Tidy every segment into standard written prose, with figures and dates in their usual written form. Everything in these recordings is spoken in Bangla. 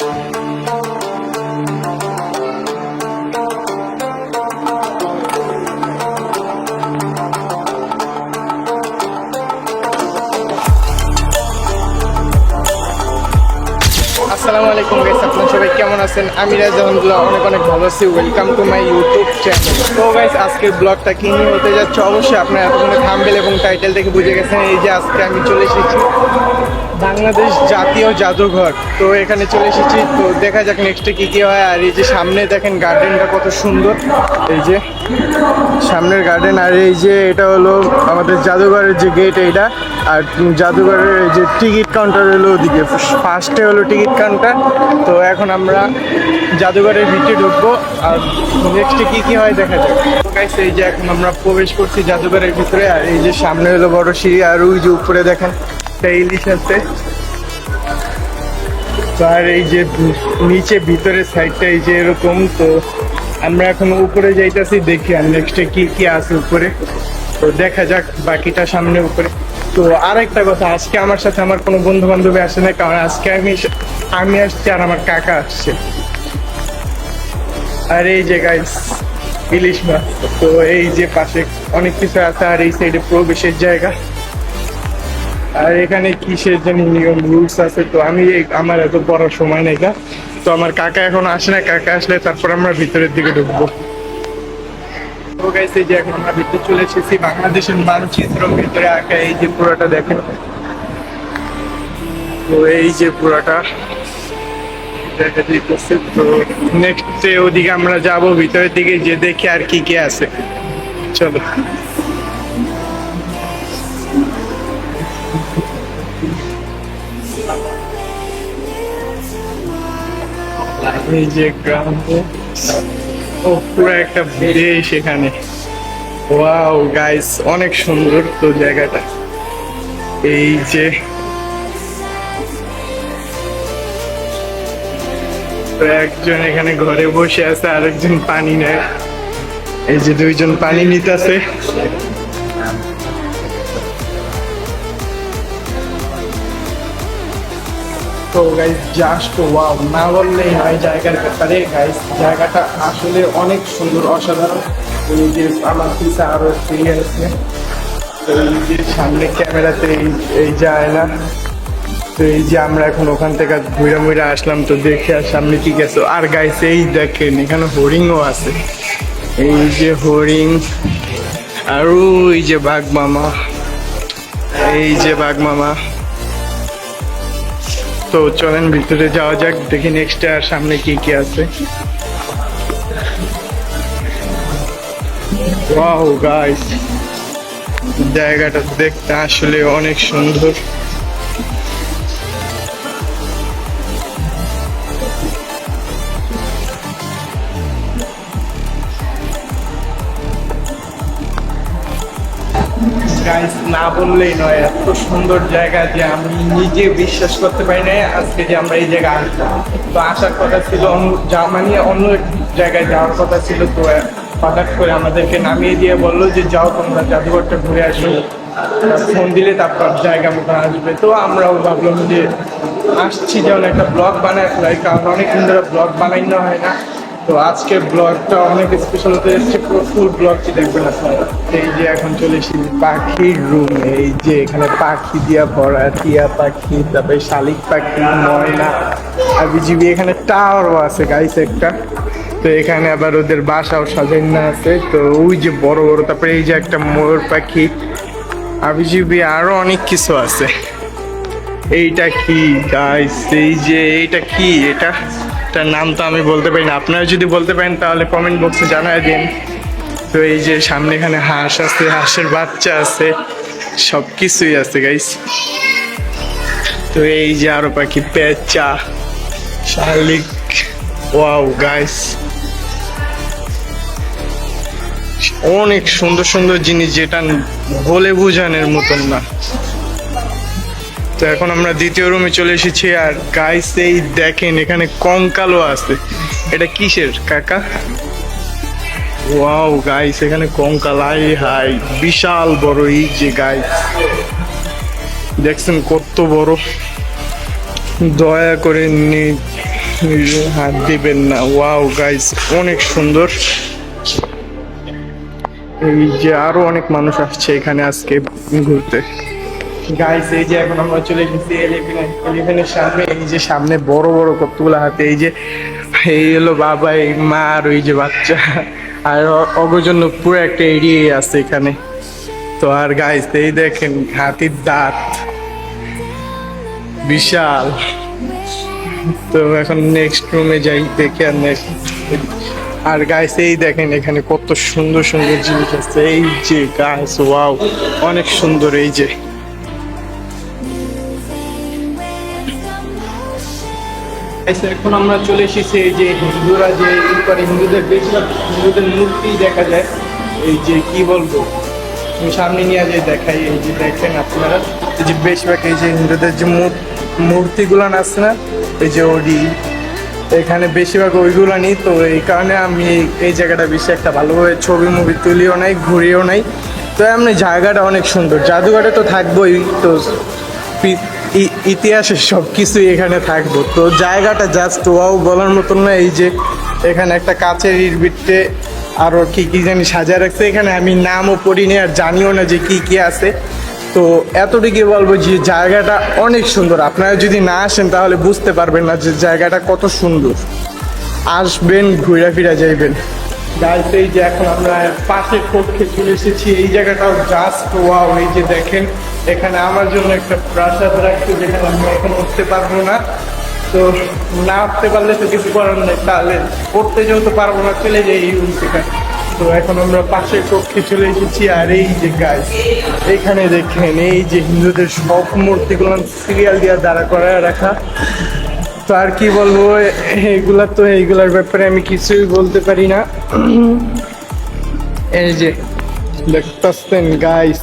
আসসালামু আলাইকুম গাইস, আপনারা সবাই কেমন আছেন? আমি রাজা অনেক অনেক ভালো আছি। Welcome to my YouTube channel. তো গাইস, আজকের ব্লগটা কি নিয়ে হতে যাচ্ছে অবশ্যই আপনারা এতক্ষণে থাম্বনেল এবং টাইটেল থেকে বুঝে গেছেন। এই যে আজকে আমি চলে এসেছি বাংলাদেশ জাতীয় জাদুঘর। তো এখানে চলে এসেছি, তো দেখা যাক নেক্সটে কী কী হয়। আর এই যে সামনে দেখেন গার্ডেনটা কত সুন্দর, এই যে সামনের গার্ডেন। আর এই যে এটা হলো আমাদের জাদুঘরের যে গেট এইটা। আর জাদুঘরের যে টিকিট কাউন্টার হলো ওদিকে, ফার্স্টে হলো টিকিট কাউন্টার। তো এখন আমরা জাদুঘরের ভিতরে ঢুকবো, আর নেক্সটে কী কী হয় দেখা যাক। গাইস, এই যে এখন আমরা প্রবেশ করছি জাদুঘরের ভিতরে। আর এই যে সামনে হলো বড় সিঁড়ি, আর ওই যে উপরে দেখেন একটা ইলিশ আছে। তো আর এই যে নিচে ভিতরের সাইডটা এই যে এরকম। তো আমরা এখন উপরে যাইতেছি, দেখি আর নেক্সটে কি কি আছে উপরে। তো দেখা যাক বাকিটা সামনে উপরে। তো আর একটা কথা, আজকে আমার সাথে আমার কোনো বন্ধু বান্ধবী আসে না, কারণ আজকে আমি আসছি আর আমার কাকা আসছে। আর এই যে গাইস ইলিশ মাছ। তো এই যে পাশে অনেক কিছু আছে, আর এই সাইডে প্রবেশের জায়গা। আর এখানে কিসের জানি নিয়ম রুলস আছে, তো আমার এত পড়ার সময় নেই। তো আমার কাকা এখন আসে না, কাকা আসলে তারপর আমরা ভিতরের দিকে ঢুকবো। তো গাইস, এই যে এখন আমরা ভিতরে চলে এসেছি। বাংলাদেশের মানচিত্র ভিতরে আঁকা, এই যে পুরোটা দেখেন। তো এই যে পুরোটা দেখা দিতেছে। তো নেক্সটে ওদিকে আমরা যাব, ভিতরের দিকে যে দেখি আর কি কি আছে। চলো। এই যে গ্রাম, ও পুরো একটা দেশ এখানে। ওয়াও গাইস, অনেক সুন্দর তো জায়গাটা। এই যে তো একজন এখানে ঘরে বসে আছে, আরেকজন পানি নেয়। এই যে দুইজন পানি নিতেছে। তো গাইস জাস্ট ওয়াও, না বললেই হয় জায়গার ব্যাপারে। গাইস জায়গাটা আসলে অনেক সুন্দর, অসাধারণ। এই যে আমার পিছে আরো ফ্রি আছে। তো এই যে সামনে ক্যামেরাতে এই যায় না। তো এই যে আমরা এখন ওখান থেকে ঘুরে মুড়ে আসলাম, তো দেখে আর সামনে কি গেছে। আর গাইস এই দেখেন এখানে হরিণও আছে। এই যে হরিণ, আর ওই যে বাঘ মামা, এই যে বাঘ মামা। তো চলেন ভিতরে যাওয়া যাক, দেখি নেক্সট আর সামনে কি কি আছে। ওয়াও গাইস, জায়গাটা দেখতে আসলে অনেক সুন্দর। গাইস না বললেই নয়, এত সুন্দর জায়গা যে আমি নিজে বিশ্বাস করতে পারি না আজকে যে আমরা এই জায়গায় আসলাম। তো আসার কথা ছিল জার্মানি, অন্য জায়গায় যাওয়ার কথা ছিল। তো হঠাৎ করে আমাদেরকে নামিয়ে দিয়ে বললো যে যাও তোমরা জাদুঘরটা ঘুরে আসো, ফোন দিলে তারপর জায়গা মতো আসবে। তো আমরাও ভাবলাম যে আসছি, যেমন একটা ব্লগ বানায় ফেলাই, কারণ অনেকদিন ধরে ব্লগ বানাইনো হয় না। তো আজকের ব্লগটা অনেক স্পেশাল হতে যাচ্ছে, পুরো ফুল ব্লগটি দেখবেন আপনারা। এই যে এখন চলে এসেছি পাখির রুম। এই যে এখানে পাখি দিয়া ভরা, টিয়া পাখি, তারপরে শালিক পাখি, ময়না, আর বিজিবি। এখানে টাওয়ারও আছে গাইস একটা। তো এখানে আবার ওদের বাসাও সাজানো আছে। তো ওই যে বড় বড়, তারপরে এই যে একটা ময়ূর পাখি, আবিজিবি, আরো অনেক কিছু আছে। এইটা কি গাইস, এই যে এইটা কি, এটার নাম তো আমি বলতে পারি না, আপনারা যদি বলতে পারেন তাহলে কমেন্ট বক্সে জানাই দিন। তো এই যে সামনে এখানে হাঁস আছে, হাঁসের বাচ্চা আছে, সব কিছুই আছে গাইস। তো এই যে আরো পাখি, পেঁচা, শালিক। ওয়াও গাইস, অনেক সুন্দর সুন্দর জিনিস, যেটা বলে বোঝানোর মতন না। তো এখন আমরা দ্বিতীয় রুমে চলে এসেছি। আর গাইস এই দেখেন এখানে কঙ্কালও আছে। এটা কিসের কাকা? ওয়াও গাইস, এখানে কঙ্কাল, হাই বিশাল বড়। এই যে গাইস দেখছেন কত বড়। দয়া করে হাত দিবেন না। ওয়াও গাইস, অনেক সুন্দর। এই যে আরো অনেক মানুষ আসছে এখানে আজকে ঘুরতে। গাইস এই যে এখন আমরা চলে এসেছি এলিফ্যান্টের সামনে। এই যে সামনে বড় বড় কতগুলো হাতি। এই হলো বাবা, এই মা, আর ওই যে বাচ্চা, আর অগর জন্য পুরো একটা এরিয়া আছে এখানে। তো আর গাইস এই দেখেন হাতির দাঁত বিশাল। তো এখন নেক্সট রুমে যাই, দেখে আর নেক্সট। আর গাইস এই দেখেন এখানে কত সুন্দর সুন্দর জিনিস আছে। এই যে গাইস, ওয়াও, অনেক সুন্দর। এই যে এখন আমরা চলে এসেছি এই যে হিন্দুরা যে হিন্দুদের বেশিরভাগ হিন্দুদের মূর্তি দেখা যায়। এই যে কি বলবো, সামনে নিয়ে যে দেখাই। এই যে দেখেন আপনারা, এই যে বেশিরভাগ এই যে হিন্দুদের যে মূর্তিগুলো আছে না, এই যে ওডি, এখানে বেশিরভাগ ওইগুলো নেই। তো এই কারণে আমি এই জায়গাটা বেশি একটা ভালোভাবে ছবি মুভি তুলিও নাই, ঘুরিও নাই। তো এমনি জায়গাটা অনেক সুন্দর। জাদুঘরে তো থাকবোই, তো ইতিহাসের সব কিছুই এখানে থাকবো। তো জায়গাটা জাস্ট ওয়াও, বলার মতন না। এই যে এখানে একটা কাচের ইটবিটে আরো কি কি জানি সাজা রাখছে। এখানে আমি নামও পড়িনি আর জানিও না যে কি কি আছে। তো এতটুকু বলবো যে জায়গাটা অনেক সুন্দর। আপনারা যদি না আসেন তাহলে বুঝতে পারবেন না যে জায়গাটা কত সুন্দর। আসবেন, ঘুরে ফিরে যাইবেন। গাইস এই যে এখন আমরা পাশের কক্ষে চলে এসেছি। এই জায়গাটাও জাস্ট ওয়াও। এই যে দেখেন এখানে আমার জন্য একটা প্রাসাদ রাখছে, যেখানে আমি এখন উঠতে পারবো না। তো না উঠতে পারলে তো কিছু করার নেই, তাহলে উঠতে যেহেতু পারবো না, চলে যাই এই রুম থেকে। তো এখন আমরা পাশের কক্ষে চলে এসেছি। আর এই যে গাইস এখানে দেখেন এই যে হিন্দুদের সব মূর্তিগুলো সিরিয়াল দিয়ে দাঁড়া করায় রাখা। তো আর কি বলবো, এইগুলার ব্যাপারে আমি কিছুই বলতে পারি না। এই যে দেখতেছেন গাইস,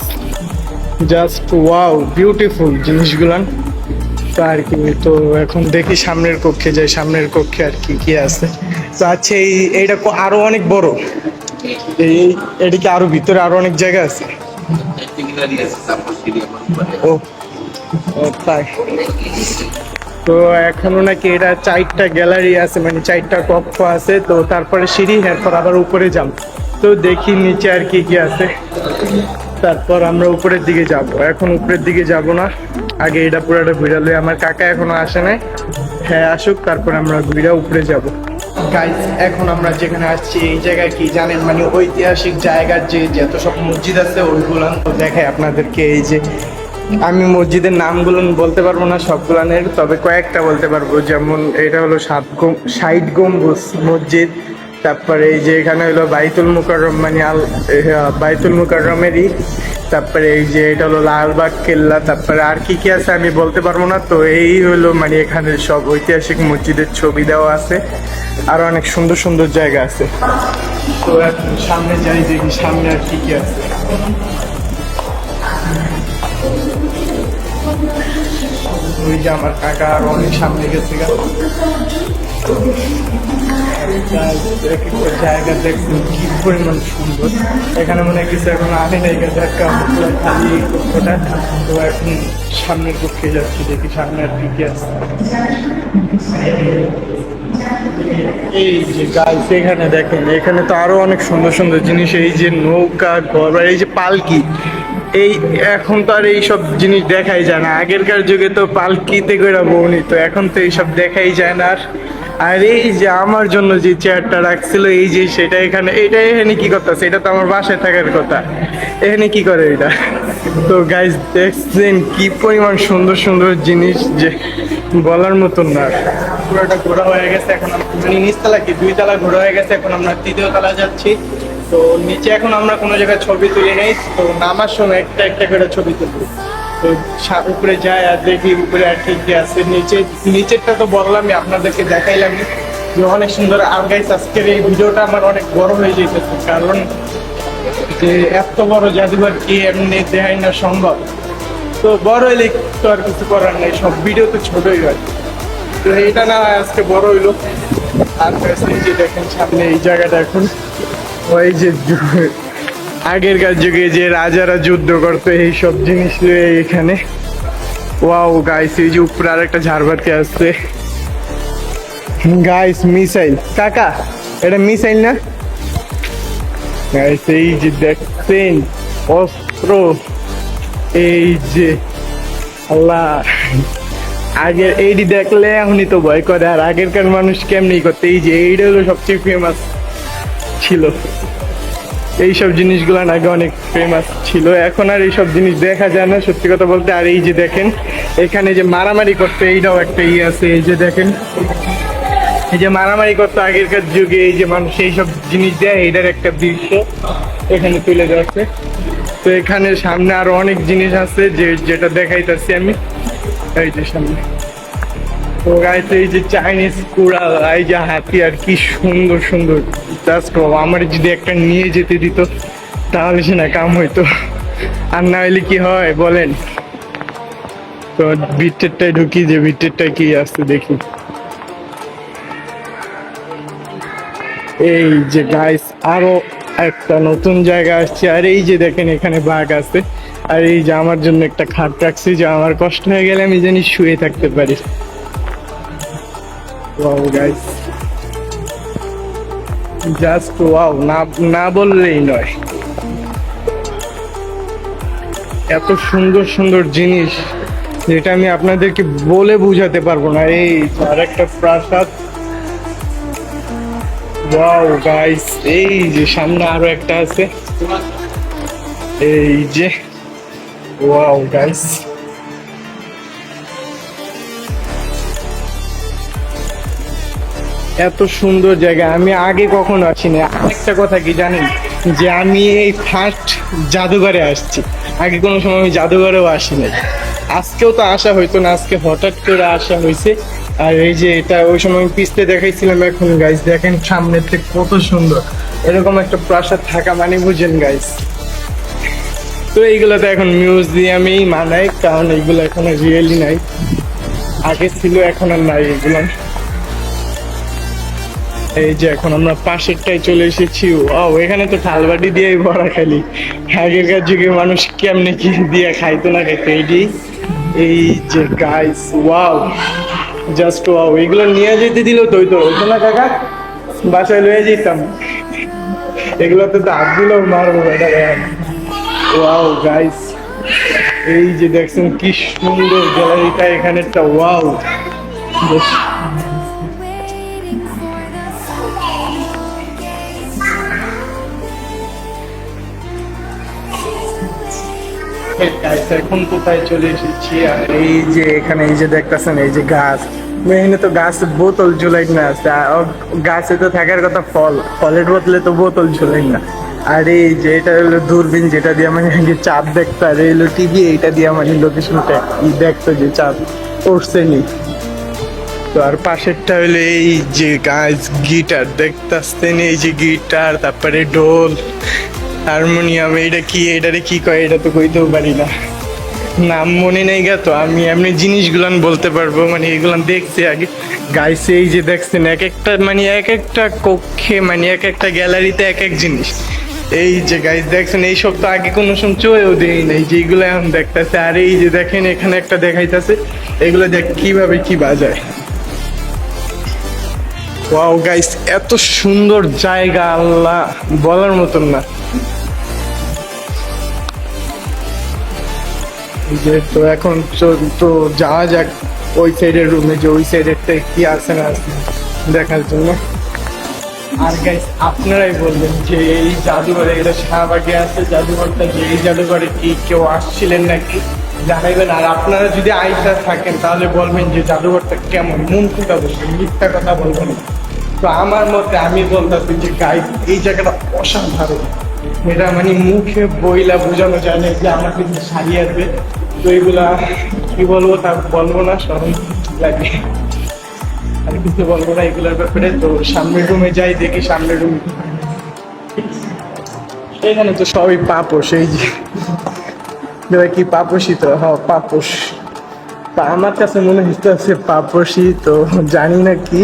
জাস্ট ওয়াও, বিউটিফুল জিনিসগুলান। তো আর কি, তো এখন দেখি সামনের কক্ষে যাই। সামনের কক্ষে আর কি কি আছে। তো আচ্ছা, এইটা আরো অনেক বড়। এদিকে আরো ভিতরে আরো অনেক জায়গা আছে। ও তাই। তো এখনো নাকি এটা 4টা গ্যালারি আছে, মানে 4টা কক্ষ আছে। তো তারপরে সিঁড়ি, এরপর আবার উপরে যাব। তো দেখি নিচে আর কি কি আছে, তারপর আমরা উপরের দিকে যাব। এখন উপরের দিকে যাব না, আগে এটা পুরোটা ঘুরালে। আমার কাকা এখনো আসে নাই, হ্যাঁ আসুক, তারপর আমরা ঘুরে উপরে যাব। গাইস এখন আমরা যেখানে আসছি এই জায়গায় কি জানেন, মানে ঐতিহাসিক জায়গার যে যত সব মসজিদ আছে ওইগুলো তো দেখায় আপনাদেরকে। এই যে আমি মসজিদের নামগুলো বলতে পারবো না সবগুলানের, তবে কয়েকটা বলতে পারবো। যেমন এটা হলো 60 গম্বুজ মসজিদ। তারপরে এই যে এখানে হলো বাইতুল মুকাররম, মানে বাইতুল মুকাররমেরই। তারপরে এই যে এটা হলো লালবাগ কেল্লা। তারপরে আর কি কি আছে আমি বলতে পারবো না। তো এই হলো মানে এখানে সব ঐতিহাসিক মসজিদের ছবি দেওয়া আছে। আর অনেক সুন্দর সুন্দর জায়গা আছে। তো এখন সামনে যাই, দেখি সামনে আর কি কি আছে। ওই যে আমার কাকা আর অনেক সামনে গেছে। জায়গা দেখুন কি পরিমাণ সুন্দর। এখানে মনে হয় কিছু এখন আনে নাই, খালি কক্ষটা। তো এখন সামনের কক্ষে যাচ্ছি, দেখি সামনে আর কি কি আছে। এই যে গাইস এখানে দেখেন, এখানে তো আরো অনেক সুন্দর সুন্দর জিনিস। এই যে নৌকা, ঘর, এই যে পালকি। এখন তো আর এইসব জিনিস দেখাই যায় না। আগেরকার যুগে তো পালকিতে করে বউ নিত, এখন তো এইসব দেখাই যায় না। আর এই যে আমার জন্য যে চেয়ারটা রাখছিল, এই যে সেটা এখানে, এখানে কি করতেছে? এটা তো আমার বাসায় থাকার কথা, এখানে কি করে এটা? তো গাইস দেখছেন কি পরিমাণ সুন্দর সুন্দর জিনিস, যে বলার মতন না। পুরোটা ঘোরা হয়ে গেছে। এখন মানে নিচতলা কি 2 তলা ঘোরা হয়ে গেছে। এখন আমরা 3য় তলা যাচ্ছি। তো নিচে এখন আমরা কোনো জায়গায় ছবি তুলি নেই। তো নামার সময় একটা একটা করে ছবি তুলবো। তো উপরে যায় আর দেখি উপরে আর কি আছে। নিচেরটা তো বললামই, আপনাদেরকে দেখাইলামই যে অনেক সুন্দর। আর গাইস আজকের এই ভিডিওটা আমার অনেক বড় হয়ে যেতেছে, কারণ যে এত বড় জাদুঘর কি এমনি দেখাই না সম্ভব। তো বড় হইলে তো আর কিছু করার নেই, সব ভিডিও তো ছোটই হয়। তো এটা না আজকে বড় হইলো। আর যে দেখেন সামনে এই জায়গাটা, এখন ওই যে আগেরকার যুগে যে রাজারা যুদ্ধ করতো এইসব জিনিস এখানে। ওয়াও গাইস, এই যে উপরে আর একটা ঝাড়বাতি আসছে। গাইস মিসাইল কাকা, এটা মিসাইল না গাইস? এই যে দেখছেন অস্ত্র, এই যে আল্লাহ, আগের এইটি দেখলে এখনই তো ভয় করে। আর আগেরকার মানুষ কেমনি করতে, এই যে এইটা হলো সবচেয়ে ফেমাস ছিল। এইসব জিনিসগুলো আগে অনেক ফেমাস ছিল, এখন আর এইসব জিনিস দেখা যায় না সত্যি কথা বলতে। আর এই যে দেখেন এখানে যে মারামারি করতে, এইটাও একটা ইয়ে আছে। এই যে দেখেন, এই যে মারামারি করতো আগেরকার যুগে, এই যে মানুষ এইসব জিনিস দেয়, এইটার একটা দৃশ্য এখানে তুলে যাচ্ছে। তো এখানে সামনে আরো অনেক জিনিস আছে যেটা দেখাইতেছি আমি, এই যে সামনে। তো গাইস এই যে চাইনিজ কুড়াল, এই যে হাতি, আর কি সুন্দর সুন্দর। জাস্ট আমার যদি একটা নিয়ে যেতে দিত তাহলে সে না কাম হইতো, আর না হইলে কি হয় বলেন? তো ভিতরটাই ঢুকি, যে ভিতরটাই কি আসছে দেখি। এই যে গাইস আরো একটা নতুন জায়গা আসছে। আর এই যে দেখেন এখানে বাঘ আছে। আর এই যে আমার জন্য একটা খাট রাখছি, যে আমার কষ্ট হয়ে গেলে আমি জানি শুয়ে থাকতে পারি। ওয়াও গাইস, জাস্ট ওয়াও, না না বললেই নয়। এত সুন্দর সুন্দর জিনিস যেটা আমি আপনাদেরকে বলে বুঝাতে পারবো না। এই আর একটা প্রাসাদ, ওয়াও গাইস, এই যে সামনে আরো একটা আছে, এই যে ওয়াও গাইস। এত সুন্দর জায়গা আমি আগে কখনো আসিনি। আরেকটা কথা কি জানেন, যে আমি এই ফার্স্ট জাদুঘরে আসছি, আগে কোনো সময় আমি জাদুঘরেও আসি নাই। আজকেও তো আসা হইতো না, আজকে হঠাৎ করে আসা হয়েছে। আর এই যে এটা ওই সময় আমি পিছতে দেখাইছিলাম, এখন গাইস দেখেন সামনের থেকে কত সুন্দর। এরকম একটা প্রাসাদ থাকা মানে বুঝেন গাইস। তো এইগুলোতে এখন মিউজিয়ামেই মানায়, কারণ এইগুলো এখন রিয়েলি নাই, আগে ছিল এখন আর নাই এগুলো। এই যে এখন আমরা পাশেরটাই চলে এসেছি। ও এখানে তো থালবাটি দিয়েই ভরা, খালি আগেকার যুগে মানুষ কেমনে কি দিয়ে খাইতো না খাইতো এইটি। এই যে গাইস ওয়াও, জাস্ট ওয়াও। এগুলো নিয়ে যেতে দিল তো হইতো না কাকা, বাসায় লয়ে যেতাম। এগুলোতে তো হাত দিলেও মারবো এটা। ওয়াও গাইস, এই যে দেখছেন কি সুন্দর গ্যালারিটা এখানেরটা, ওয়াও। এখন কোথায় চলে এসেছি, আর এই যে এখানে এই যে দেখতেছেন এই যে গাছ, এখানে তো গাছ বোতল ঝুলাই না আছে। গাছে তো থাকার কথা ফল, ফলের বদলে তো বোতল ঝুলাই না। আর এই যে এটা হলো দূরবীন, যেটা দিয়ে মানে চাঁদ দেখতো। আর এই হলো টিভি, এইটা দিয়ে মানে লোকেশনটা দেখতো যে চাঁদ পড়ছে নি। তো আর পাশেরটা হলো এই যে গাছ গিটার দেখতেছেন, এই যে গিটার, তারপরে ঢোল, হারমোনিয়াম। এইটা কি, এটারে কি কয় এটা তো কইতেও পারি না, নাম মনে নেই গা। তো আমি এমনি জিনিসগুলান বলতে পারবো, মানে এগুলান দেখছি আগে গাইছে। এই যে দেখছেন এক একটা মানে এক একটা কক্ষে, মানে এক একটা গ্যালারিতে এক এক জিনিস। এই যে গাইস দেখছেন এইসব তো আগে কোনো সময় চয়েও দেই নাই, যেগুলো এখন দেখতেছে। আর এই যে দেখেন এখানে একটা দেখাইতেছে, এগুলো দেখ কিভাবে কি বাজায়। ওয়াও গাইস, এত সুন্দর জায়গা, আল্লাহ বলার মতন না। যে তো এখন তো যাওয়া যাক ওই সাইডের রুমে, যে ওই সাইডেরটা কি আছে না দেখার জন্য। আর গাইস আপনারাই বলবেন যে এই জাদুঘরে, এটা শাহবাগে আছে জাদুঘরটা, যে এই জাদুঘরে কি কেউ আসছিলেন নাকি জানাইবেন। আর আপনারা যদি আইসা থাকেন তাহলে বলবেন যে জাদুঘরটা কেমন, মন খুঁটা বলবেন, মিথ্যা কথা বলবেন না। তো আমার মতে আমি বলতেছি যে গাইস এই জায়গাটা অসাধারণ, এটা মানে মুখে বইলা বোঝানো যায় না যে আমার কিছু শাড়ি আসবে। তো এগুলা কি বলবো তা বলবো না, স্মরণ লাগে, আর কিছু বলবো না এগুলোর ব্যাপারে। তো সামনের রুমে যাই, দেখি সামনের রুমে এখানে তো সবই পাপোশ। এই যে কি পাপোশই তো, হ্যাঁ পাপোশ। আমার কাছে মনে হচ্ছে পাপোশই, তো জানি না কি।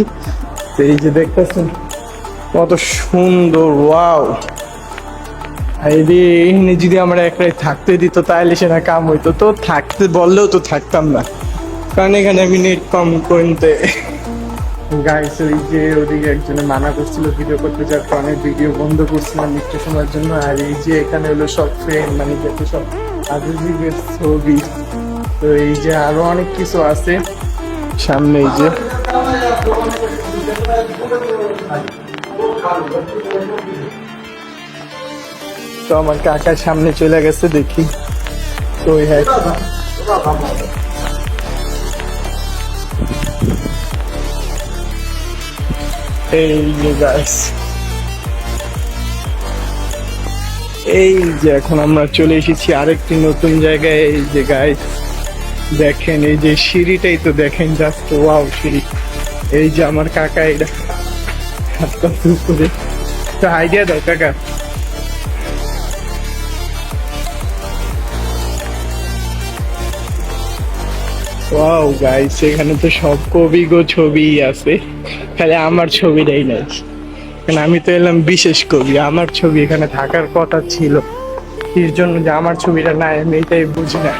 এই যে দেখতেছেন কত সুন্দর, ওয়াও। এখানে যদি আমরা একটাই থাকতে দিত তাহলে সেটা কাম হইতো। তো থাকতে বললেও তো থাকতাম না, কারণ এখানে আমি নেট কম করতে গাইস ওই যে ওদিকে একজনে মানা করছিল ভিডিও করতে, যার কারণে ভিডিও বন্ধ করছিলাম একটু সময়ের জন্য। আর এই যে এখানে হলো সব ফ্রেন্ড, মানে যত সব আজিজের ছবি। তো এই যে আরো অনেক কিছু আছে সামনে। এই যে তো আমার কাকার সামনে চলে গেছে, দেখি তো হ্যাঁ। এই যে গাইস, এই যে এখন আমরা চলে এসেছি আরেকটি নতুন জায়গায়। এই যে গাইস দেখেন, এই যে সিঁড়িটাই তো দেখেন, জাস্ট ওয়াও সিঁড়ি। এই যে আমার কাকা, এটা হাত পা করে তো আইডিয়া দাও কাকা। ওয়াও গাইস, এখানে তো সব কবি গো ছবি আছে, খালি আমার ছবিটাই নাই। কারণ আমি তো এলাম বিশেষ কবি, আমার ছবি এখানে থাকার কথা ছিল। এর জন্য যে আমার ছবিটা নাই আমি এটাই বুঝি না,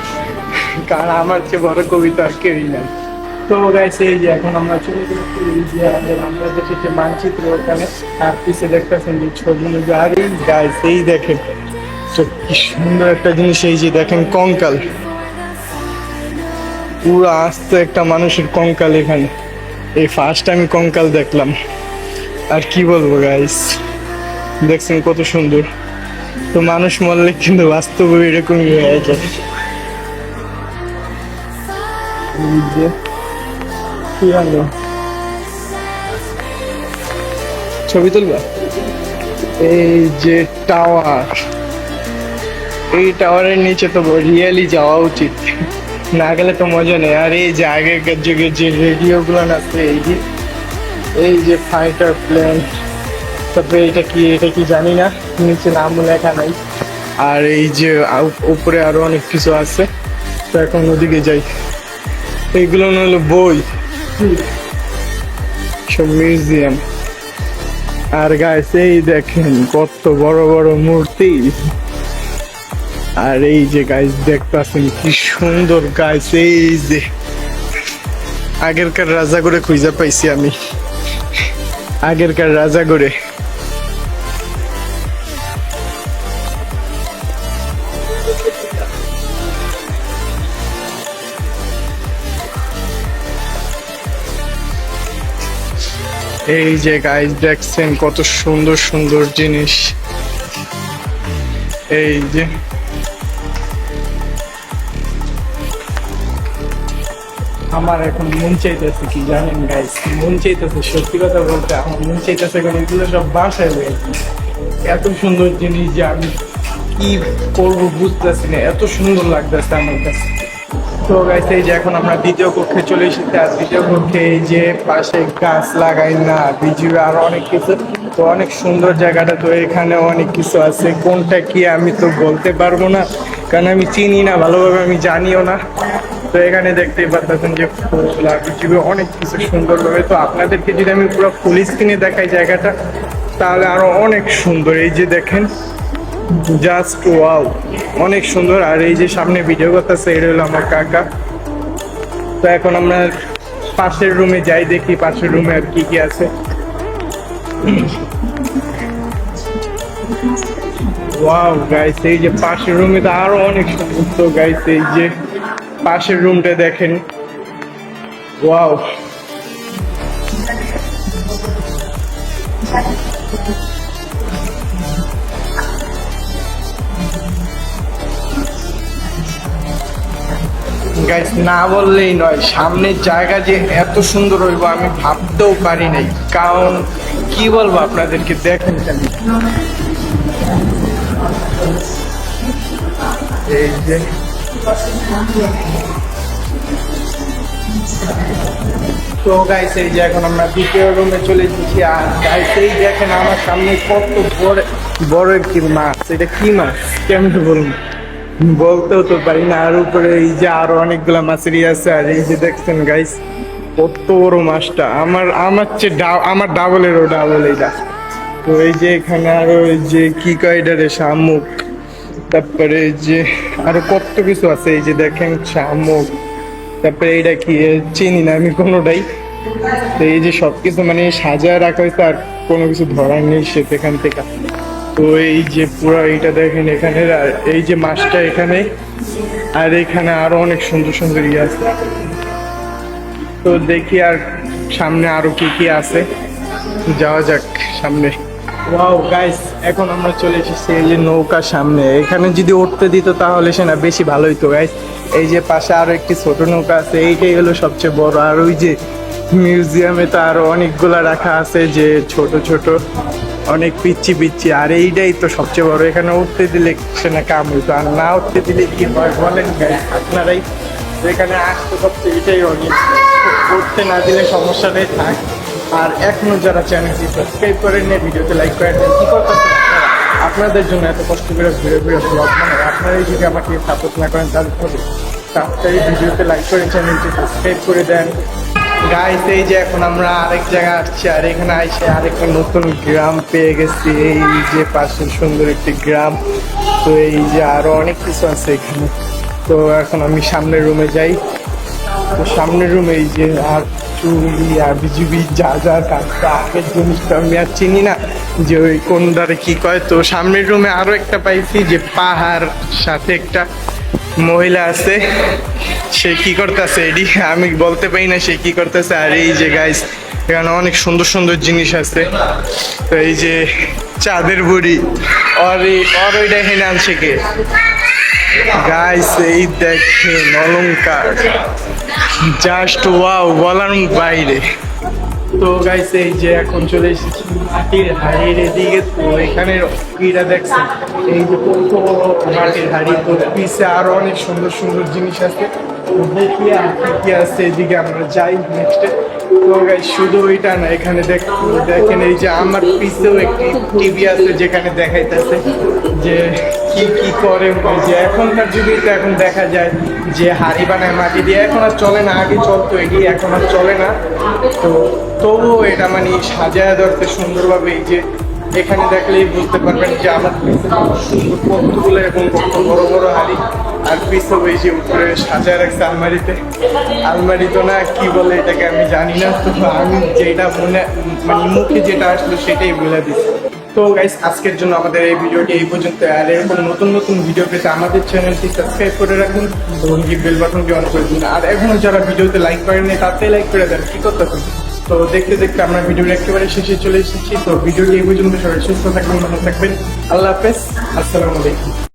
কারণ আমার চেয়ে বড় কবিতা আর কেউই নাই। তো গাইস এই যে এখন আমরা চলে যাচ্ছি এই যে বাংলাদেশের যে মানচিত্র, ওখানে আর পিছিয়ে দেখতেছেন যে ছবি। আর এই গাইস এই দেখেন তো কি সুন্দর একটা জিনিস, এই যে দেখেন কঙ্কাল, পুরো আস্ত একটা মানুষের কঙ্কাল এখানে। এই ফার্স্ট আমি কঙ্কাল দেখলাম। আর কি বলবো গাইস, দেখছেন কত সুন্দর। তো মানুষ মরলে কিন্তু বাস্তবে এরকমই হয়ে যায়। এই যে কি আনলো, ছবি তুলবা? এই যে টাওয়ার, এই টাওয়ারের নিচে তো রিয়েলি যাওয়া উচিত, না গেলে তো মজা নেই। আর এই যে আগেকার যুগের যে রেডিও গুলো আছে, এই যে ফাইটার প্লেন, তারপরে এটা কি জানি না, নিচে নাম লেখা নাই। আর এই যে উপরে আরো অনেক কিছু আছে। তো এখন ওদিকে যাই, এইগুলো হলো বই, সব মিউজিয়াম। আর গাইস এই দেখেন কত বড় বড় মূর্তি। আর এই যে গাইস দেখতেছেন কি সুন্দর গাইস, এই যে আগেরকার রাজা করে খুঁজে পাইছি আমি, আগেরকার রাজা করে। এই যে গাইস দেখছেন কত সুন্দর সুন্দর জিনিস। এই যে আমার এখন মন চাইতেছে কি জানেন গাইস, মন চাইতেছে সত্যি কথা বলতে, আমার মন চাইতেছে এখন এগুলো সব বাসায় রয়ে, এত সুন্দর জিনিস যে আমি কি করবো বুঝতেছি না, এত সুন্দর লাগতেছে আমার কাছে। তো গাইস এই যে এখন আমরা দ্বিতীয় কক্ষে চলে এসেছি। আর দ্বিতীয় কক্ষে এই যে পাশে গাছ লাগাই না বিজু আর অনেক কিছু, তো অনেক সুন্দর জায়গাটা। তো এখানে অনেক কিছু আছে, কোনটা কি আমি তো বলতে পারবো না, কারণ আমি চিনি না ভালোভাবে, আমি জানিও না। তো এখানে দেখতেই পাচ্ছেন যে ফুল আর বিজু অনেক কিছু সুন্দরভাবে। তো আপনাদেরকে যদি আমি পুরো ফুল স্ক্রিনে দেখাই জায়গাটা, তাহলে আরো অনেক সুন্দর। এই যে দেখেন জাস্ট ওয়াও, অনেক সুন্দর। আর এই যে সামনে ভিডিও করতেছে, এটা হলো আমার কাকা। তো এখন আমরা পাশের রুমে যাই, দেখি পাশের রুমে আর কি কি আছে। ওয়াও গাইস, এই যে পাশের রুমে তো আরো অনেক সুন্দর। তো গাইস এই যে পাশের রুমটা দেখেন, ওয়াও। গাইস না বললেই নয়, সামনের জায়গা যে এত সুন্দর হইব আমি ভাবতেও পারি নাই। কারণ কি বলবো আপনাদেরকে, দেখেন কেন এই যে তো গাইস এই যে এখন আমরা দ্বিতীয় রুমে চলে এসেছি। আর গাইস এই দেখেন আমার সামনে কত বড় বড় একটি মাছ, এটা কি মাছ কেমন বলুন, বলতেও তো পারি না। আর উপরে এই যে আরো অনেকগুলা মাছেরই আছে। আর এই যে দেখছেন গাইস কত বড় মাছটা, আমার চেয়ে আমার ডাবলেরও ডাবল এইটা। তো এই যে এখানে আরো এই যে কি কয় এটারে শামুক, তারপরে এই যে আরো কত কিছু আছে। এই যে দেখেন শামুক, তারপরে এইটা কি চিনি না আমি কোনোটাই। তো এই যে সবকিছু মানে সাজায় রাখা হয়েছে, আর কোনো কিছু ধরার নেই সেখান থেকে। তো এই যে পুরো এইটা দেখেন এখানে, আর এই যে মাছটা এখানে, আর এখানে আরো অনেক সুন্দর সুন্দর ইয়ে আছে। তো দেখি আর সামনে আরো কি কি আছে, যাওয়া যাক সামনে। ওয়াও গাইস, এখন আমরা চলে এসেছি এই যে নৌকার সামনে। এখানে যদি উঠতে দিত তাহলে সে না বেশি ভালো হইতো গাইস। এই যে পাশে আরো একটি ছোট নৌকা আছে, এইটাই হলো সবচেয়ে বড়। আর ওই যে মিউজিয়ামে তো আরো অনেকগুলা রাখা আছে যে ছোট ছোট, অনেক পিচ্ছি পিচ্ছি। আর এইটাই তো সবচেয়ে বড়, এখানে উঠতে দিলে সে না কাম হইতো, আর না উঠতে দিলে কি হয় বলেন গাইস আপনারাই। এখানে আসতে সবচেয়ে এটাই অনেক, উঠতে না দিলে সমস্যাটাই থাক। আর এখনো যারা চ্যানেলটি সাবস্ক্রাইব করেন না, ভিডিওতে লাইক করে দেন। কি করতেছেন আপনাদের জন্য এত কষ্ট করে ঘুরে ঘুরে ব্লগ বানাই, আপনারাই যদি আমাকে সাপোর্ট না করেন তাহলে হবে। তাড়াতাড়ি ভিডিওতে লাইক করে চ্যানেলটি সাবস্ক্রাইব করে দেন গাইস। এই যে এখন আমরা আরেক জায়গায় আসছি, আর এখানে আইসে আরেকটা নতুন গ্রাম পেয়ে গেছি। এই যে পাশে সুন্দর একটি গ্রাম। তো এই যে আরো অনেক কিছু আছে এখানে। তো এখন আমি সামনের রুমে যাই। তো সামনের রুমে এই যে আর চুরি আর বিজিবি যা যা কাজটা আগের জিনিসটা আমি আর চিনি না যে ওই কোন দ্বারে কি কয়। তো সামনের রুমে আরো একটা পাইছি যে পাহাড়, সাথে একটা মহিলা আছে, সে কি করতেছে এডি আমি বলতে পারি না সে কি করতেছে। আর এই যে গাইস এখানে অনেক সুন্দর সুন্দর জিনিস আছে। তো এই যে চাঁদের বুড়ি, আর ওইটা এখানে আনছে কে গাইস, এই দেখেন অলংকার, জাস্ট ওয়াও, বলার বাইরে। তো গাইস এই যে এখন চলে এসেছি মাটির হাড়ির এদিকে। তো এখানে কিরা দেখছেন এই যে কত মাটির হাড়ি, তো পিছে আরো অনেক সুন্দর সুন্দর জিনিস আছে। তো দেখি আর কি আছে, এদিকে আমরা যাই নেক্সটে। তো গাইস শুধু ওইটা না, এখানে দেখেন এই যে আমার পিছেও একটি টিভি আছে যেখানে দেখাইতেছে যে কি কি করে। যে এখনকার যুগে তো এখন দেখা যায় যে হাড়ি বানায় মাটি দিয়ে, এখন আর চলে না। আগে চলতো এটি, এখন আর চলে না। তো তবুও এটা মানে সাজায় ধরতে সুন্দরভাবে। এই যে এখানে দেখলেই বুঝতে পারবেন যে আমার কতগুলো এবং কত বড় বড় হাড়ি। আর পিছনে এই যে উপরে সাজায় রাখছে আলমারিতে। আলমারি তো না, কি বলে এটাকে আমি জানি না। তো আমি যেটা মনে মানে মুখে যেটা আসলো সেটাই বলে দিচ্ছি। তো গাইস আজকের জন্য আমাদের এই ভিডিওটি এই পর্যন্ত। আর এরকম নতুন নতুন ভিডিও পেতে আমাদের চ্যানেলটি সাবস্ক্রাইব করে রাখুন এবং বেল বাটনটি অন করে দিন। আর এখনো যারা ভিডিওতে লাইক করেননি তাতেই লাইক করে দেন, কি করতে হবে। তো দেখতে দেখতে আমরা ভিডিওর একেবারে শেষে চলে এসেছি। তো ভিডিওটি এই পর্যন্ত, সবাই সুস্থ থাকবেন, ভালো থাকবেন, আল্লাহ হাফেজ, আসসালামু আলাইকুম।